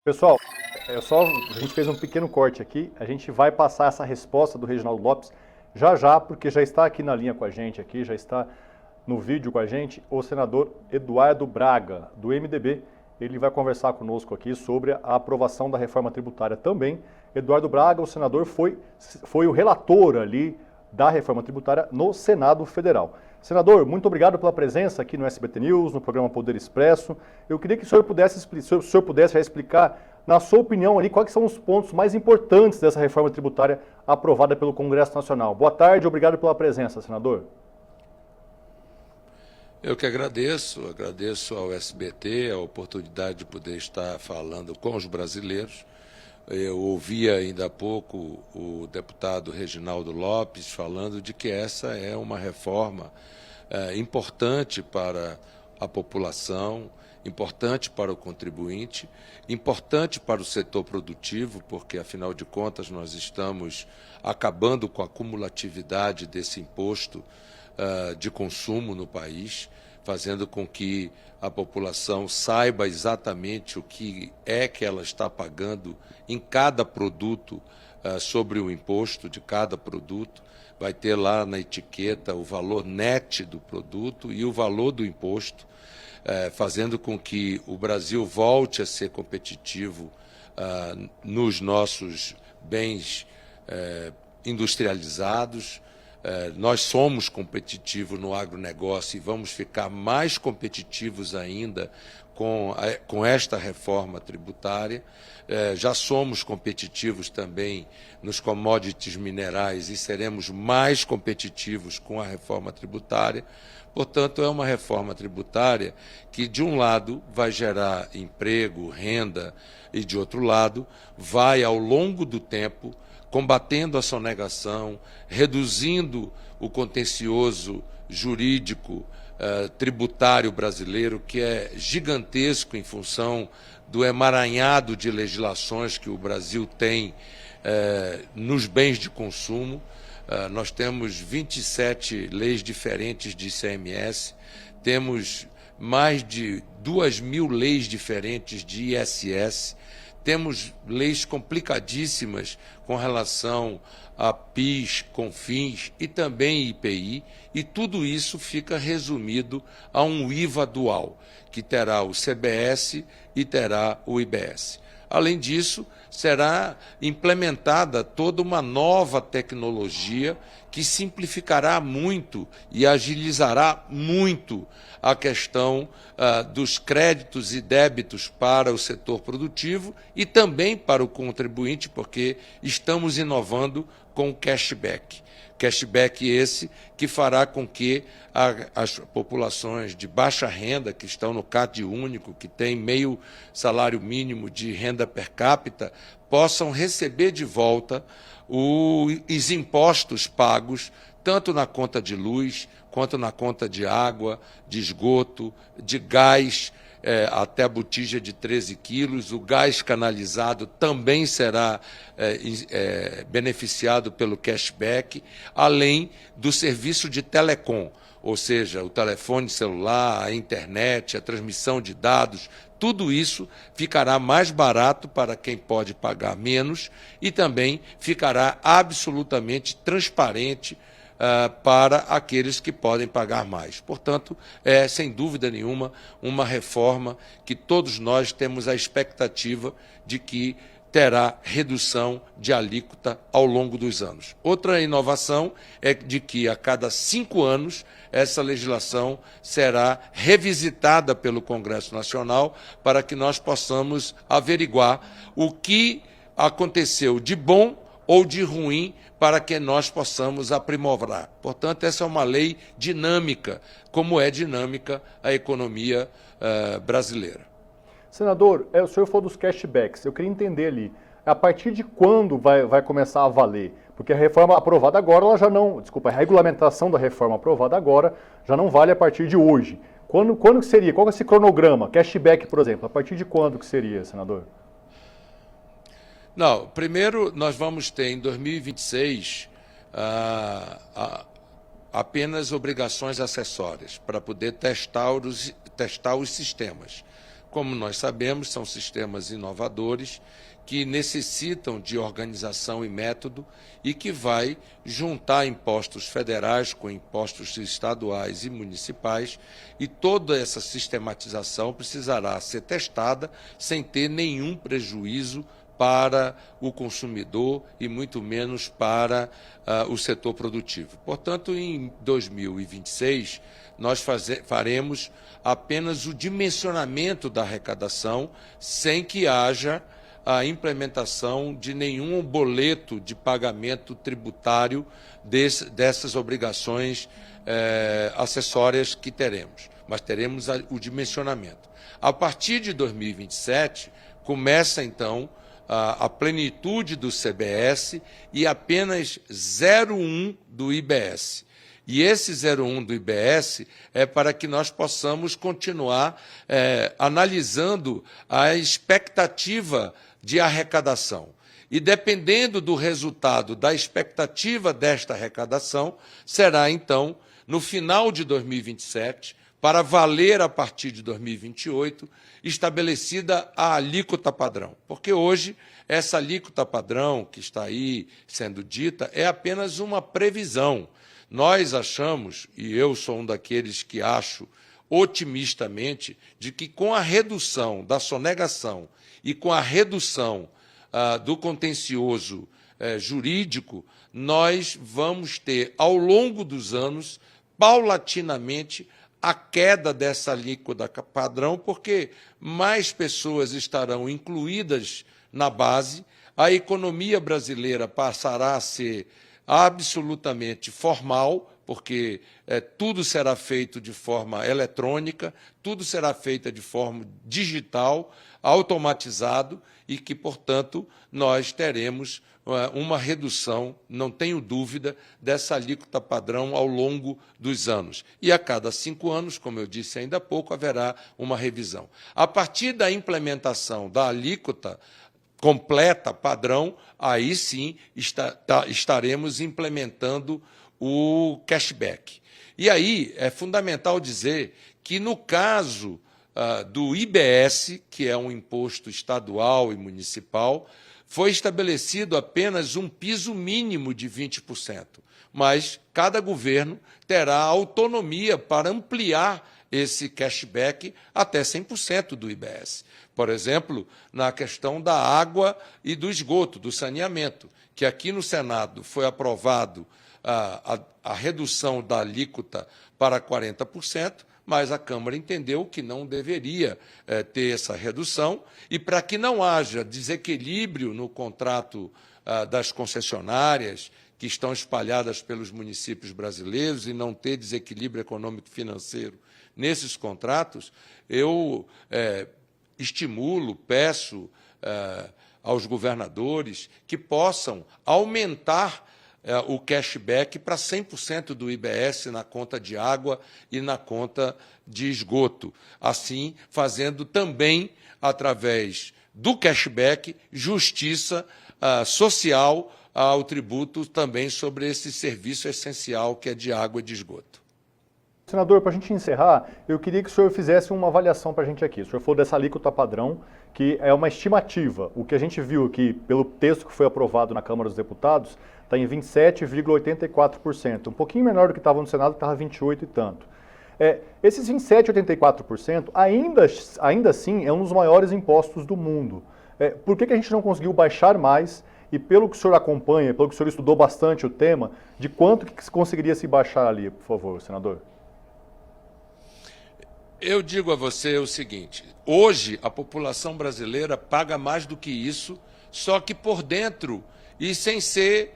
Pessoal, a gente fez um pequeno corte aqui, a gente vai passar essa resposta do Reginaldo Lopes já já, porque já está aqui na linha com a gente aqui, já está no vídeo com a gente, o senador Eduardo Braga, do MDB. Ele vai conversar conosco aqui sobre a aprovação da reforma tributária também. Eduardo Braga, o senador, foi o relator ali da reforma tributária no Senado Federal. Senador, muito obrigado pela presença aqui no SBT News, no programa Poder Expresso. Eu queria que o senhor pudesse já explicar, na sua opinião, ali, quais são os pontos mais importantes dessa reforma tributária aprovada pelo Congresso Nacional. Boa tarde, obrigado pela presença, senador. Eu que agradeço ao SBT a oportunidade de poder estar falando com os brasileiros. Eu ouvi ainda há pouco o deputado Reginaldo Lopes falando de que essa é uma reforma importante para a população, importante para o contribuinte, importante para o setor produtivo, porque, afinal de contas, nós estamos acabando com a cumulatividade desse imposto de consumo no país, fazendo com que a população saiba exatamente o que é que ela está pagando em cada produto, sobre o imposto de cada produto. Vai ter lá na etiqueta o valor net do produto e o valor do imposto, fazendo com que o Brasil volte a ser competitivo nos nossos bens industrializados. Nós somos competitivos no agronegócio e vamos ficar mais competitivos ainda com esta reforma tributária. Já somos competitivos também nos commodities minerais e seremos mais competitivos com a reforma tributária. Portanto, é uma reforma tributária que, de um lado, vai gerar emprego, renda, e, de outro lado, vai, ao longo do tempo, combatendo a sonegação, reduzindo o contencioso jurídico tributário brasileiro, que é gigantesco em função do emaranhado de legislações que o Brasil tem nos bens de consumo. Nós temos 27 leis diferentes de ICMS, temos mais de 2.000 leis diferentes de ISS, temos leis complicadíssimas com relação a PIS, CONFINS e também IPI, e tudo isso fica resumido a um IVA dual, que terá o CBS e terá o IBS. Além disso, será implementada toda uma nova tecnologia que simplificará muito e agilizará muito a questão dos créditos e débitos para o setor produtivo e também para o contribuinte, porque estamos inovando com o cashback. Cashback esse que fará com que as populações de baixa renda, que estão no CAD único, que tem meio salário mínimo de renda per capita, possam receber de volta os impostos pagos, tanto na conta de luz, quanto na conta de água, de esgoto, de gás, até a botija de 13 quilos. O gás canalizado também será beneficiado pelo cashback, além do serviço de telecom, ou seja, o telefone celular, a internet, a transmissão de dados. Tudo isso ficará mais barato para quem pode pagar menos e também ficará absolutamente transparente para aqueles que podem pagar mais. Portanto, é, sem dúvida nenhuma, uma reforma que todos nós temos a expectativa de que terá redução de alíquota ao longo dos anos. Outra inovação é de que, a cada 5 anos, essa legislação será revisitada pelo Congresso Nacional para que nós possamos averiguar o que aconteceu de bom ou de ruim para que nós possamos aprimorar. Portanto, essa é uma lei dinâmica, como é dinâmica a economia brasileira. Senador, o senhor falou dos cashbacks. Eu queria entender ali, a partir de quando vai começar a valer? Porque a reforma aprovada agora, ela já não... Desculpa, a regulamentação da reforma aprovada agora já não vale a partir de hoje. Quando que seria? Qual é esse cronograma? Cashback, por exemplo, a partir de quando que seria, senador? Não, primeiro nós vamos ter em 2026 apenas obrigações acessórias para poder testar os sistemas. como nós sabemos, são sistemas inovadores que necessitam de organização e método e que vai juntar impostos federais com impostos estaduais e municipais, e toda essa sistematização precisará ser testada sem ter nenhum prejuízo para o consumidor e muito menos para o setor produtivo. Portanto, em 2026, nós faremos apenas o dimensionamento da arrecadação sem que haja a implementação de nenhum boleto de pagamento tributário dessas obrigações acessórias que teremos, mas teremos o dimensionamento. A partir de 2027, começa então a plenitude do CBS e apenas 0,1 do IBS. E esse 0,1 do IBS é para que nós possamos continuar analisando a expectativa de arrecadação. E dependendo do resultado da expectativa desta arrecadação, será então, no final de 2027, para valer a partir de 2028, estabelecida a alíquota padrão. Porque hoje, essa alíquota padrão que está aí sendo dita é apenas uma previsão. Nós achamos, e eu sou um daqueles que acho otimistamente, de que com a redução da sonegação e com a redução do contencioso jurídico, nós vamos ter, ao longo dos anos, paulatinamente, a queda dessa alíquota padrão, porque mais pessoas estarão incluídas na base, a economia brasileira passará a ser absolutamente formal, porque tudo será feito de forma eletrônica, tudo será feito de forma digital, automatizado, e que, portanto, nós teremos uma redução, não tenho dúvida, dessa alíquota padrão ao longo dos anos. E a cada 5 anos, como eu disse ainda há pouco, haverá uma revisão. A partir da implementação da alíquota completa, padrão, aí sim estaremos implementando o cashback. E aí é fundamental dizer que, no caso do IBS, que é um imposto estadual e municipal, foi estabelecido apenas um piso mínimo de 20%, mas cada governo terá autonomia para ampliar esse cashback até 100% do IBS. Por exemplo, na questão da água e do esgoto, do saneamento, que aqui no Senado foi aprovado a redução da alíquota para 40%, mas a Câmara entendeu que não deveria ter essa redução, e para que não haja desequilíbrio no contrato das concessionárias, que estão espalhadas pelos municípios brasileiros, e não ter desequilíbrio econômico-financeiro nesses contratos, eu estimulo, peço aos governadores que possam aumentar o cashback para 100% do IBS na conta de água e na conta de esgoto, assim fazendo também, através do cashback, justiça social ao tributo também sobre esse serviço essencial que é de água e de esgoto. Senador, para a gente encerrar, eu queria que o senhor fizesse uma avaliação para a gente aqui. O senhor falou dessa alíquota padrão, que é uma estimativa. O que a gente viu aqui, pelo texto que foi aprovado na Câmara dos Deputados, está em 27,84%, um pouquinho menor do que estava no Senado, que estava 28% e tanto. Esses 27,84% ainda assim é um dos maiores impostos do mundo. Por que a gente não conseguiu baixar mais? E pelo que o senhor acompanha, pelo que o senhor estudou bastante o tema, de quanto que conseguiria se baixar ali, por favor, senador? Eu digo a você o seguinte, hoje a população brasileira paga mais do que isso, só que por dentro e sem ser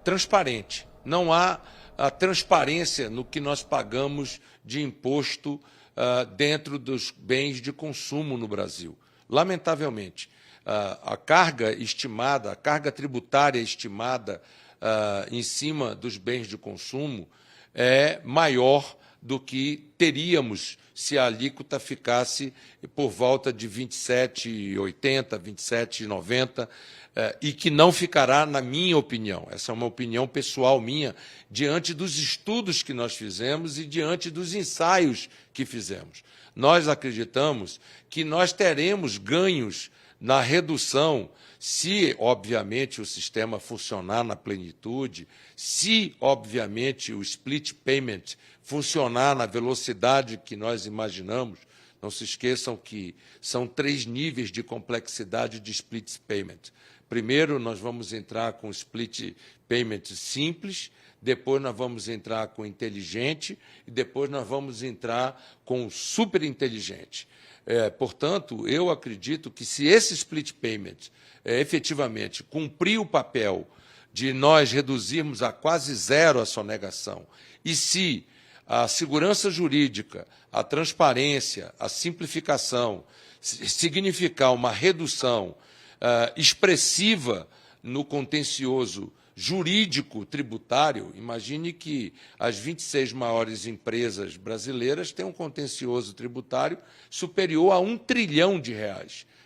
transparente. Não há a transparência no que nós pagamos de imposto dentro dos bens de consumo no Brasil. Lamentavelmente, a carga estimada, a carga tributária estimada em cima dos bens de consumo é maior do que teríamos se a alíquota ficasse por volta de 27,80, 27,90, e que não ficará, na minha opinião. Essa é uma opinião pessoal minha, diante dos estudos que nós fizemos e diante dos ensaios que fizemos. Nós acreditamos que nós teremos ganhos na redução, se, obviamente, o sistema funcionar na plenitude, se, obviamente, o split payment funcionar na velocidade que nós imaginamos. Não se esqueçam que são 3 níveis de complexidade de split payment. Primeiro, nós vamos entrar com split payment simples, depois nós vamos entrar com inteligente e depois nós vamos entrar com super inteligente. Portanto, eu acredito que se esse split payment efetivamente cumprir o papel de nós reduzirmos a quase zero a sonegação, e se a segurança jurídica, a transparência, a simplificação significar uma redução expressiva no contencioso jurídico tributário, imagine que as 26 maiores empresas brasileiras têm um contencioso tributário superior a R$1 trilhão.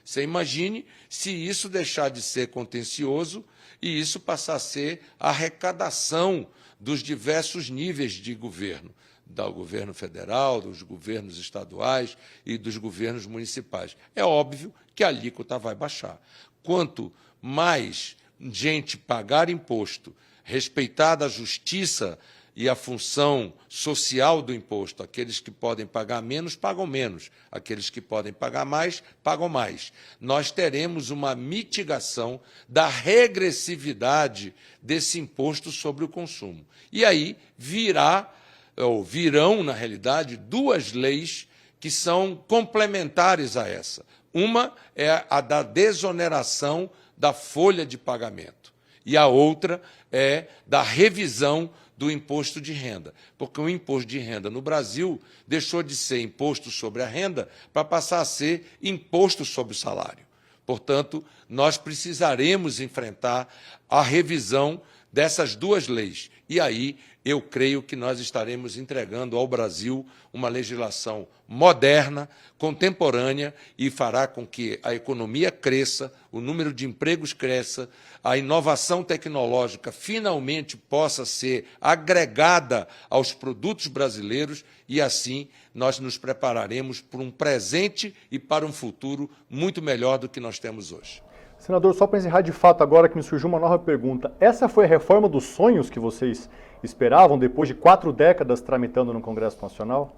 Você imagine se isso deixar de ser contencioso e isso passar a ser arrecadação dos diversos níveis de governo, do governo federal, dos governos estaduais e dos governos municipais. É óbvio que a alíquota vai baixar. Quanto mais gente pagar imposto, respeitada a justiça e a função social do imposto, aqueles que podem pagar menos, pagam menos, aqueles que podem pagar mais, pagam mais. Nós teremos uma mitigação da regressividade desse imposto sobre o consumo. E aí virão, na realidade, 2 leis que são complementares a essa. Uma é a da desoneração da folha de pagamento e a outra é da revisão do imposto de renda, porque o imposto de renda no Brasil deixou de ser imposto sobre a renda para passar a ser imposto sobre o salário. Portanto, nós precisaremos enfrentar a revisão dessas 2 leis. E aí eu creio que nós estaremos entregando ao Brasil uma legislação moderna, contemporânea, e fará com que a economia cresça, o número de empregos cresça, a inovação tecnológica finalmente possa ser agregada aos produtos brasileiros e, assim, nós nos prepararemos para um presente e para um futuro muito melhor do que nós temos hoje. Senador, só para encerrar de fato agora que me surgiu uma nova pergunta. Essa foi a reforma dos sonhos que vocês esperavam depois de 4 décadas tramitando no Congresso Nacional?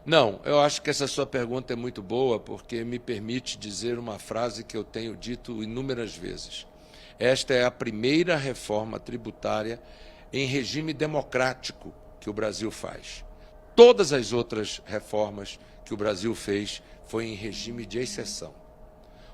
Não, eu acho que essa sua pergunta é muito boa porque me permite dizer uma frase que eu tenho dito inúmeras vezes. Esta é a primeira reforma tributária em regime democrático que o Brasil faz. Todas as outras reformas que o Brasil fez foi em regime de exceção.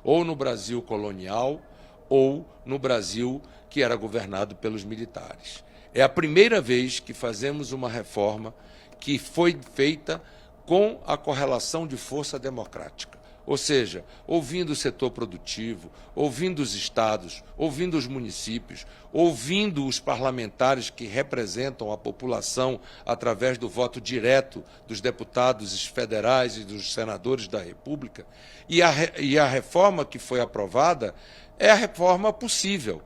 Ou no Brasil colonial, ou no Brasil que era governado pelos militares. É a primeira vez que fazemos uma reforma que foi feita com a correlação de força democrática. Ou seja, ouvindo o setor produtivo, ouvindo os estados, ouvindo os municípios, ouvindo os parlamentares que representam a população através do voto direto dos deputados federais e dos senadores da República. E a reforma que foi aprovada é a reforma possível.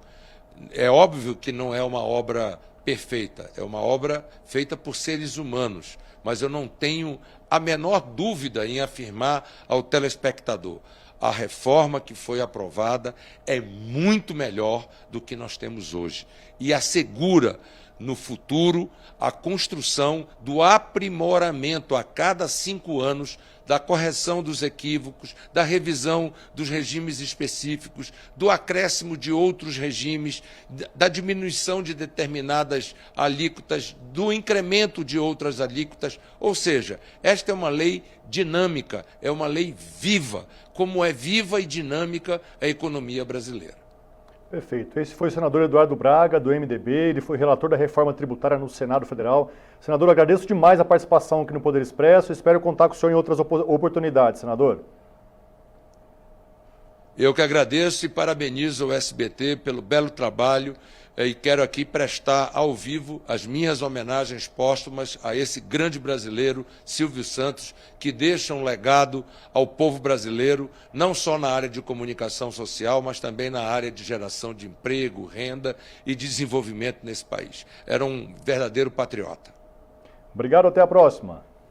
É óbvio que não é uma obra perfeita, é uma obra feita por seres humanos, mas eu não tenho a menor dúvida em afirmar ao telespectador: a reforma que foi aprovada é muito melhor do que nós temos hoje e assegura no futuro a construção do aprimoramento a cada 5 anos da correção dos equívocos, da revisão dos regimes específicos, do acréscimo de outros regimes, da diminuição de determinadas alíquotas, do incremento de outras alíquotas. Ou seja, esta é uma lei dinâmica, é uma lei viva, como é viva e dinâmica a economia brasileira. Perfeito. Esse foi o senador Eduardo Braga, do MDB, ele foi relator da reforma tributária no Senado Federal. Senador, agradeço demais a participação aqui no Poder Expresso, espero contar com o senhor em outras oportunidades, senador. Eu que agradeço e parabenizo o SBT pelo belo trabalho e quero aqui prestar ao vivo as minhas homenagens póstumas a esse grande brasileiro, Silvio Santos, que deixa um legado ao povo brasileiro, não só na área de comunicação social, mas também na área de geração de emprego, renda e desenvolvimento nesse país. Era um verdadeiro patriota. Obrigado, até a próxima.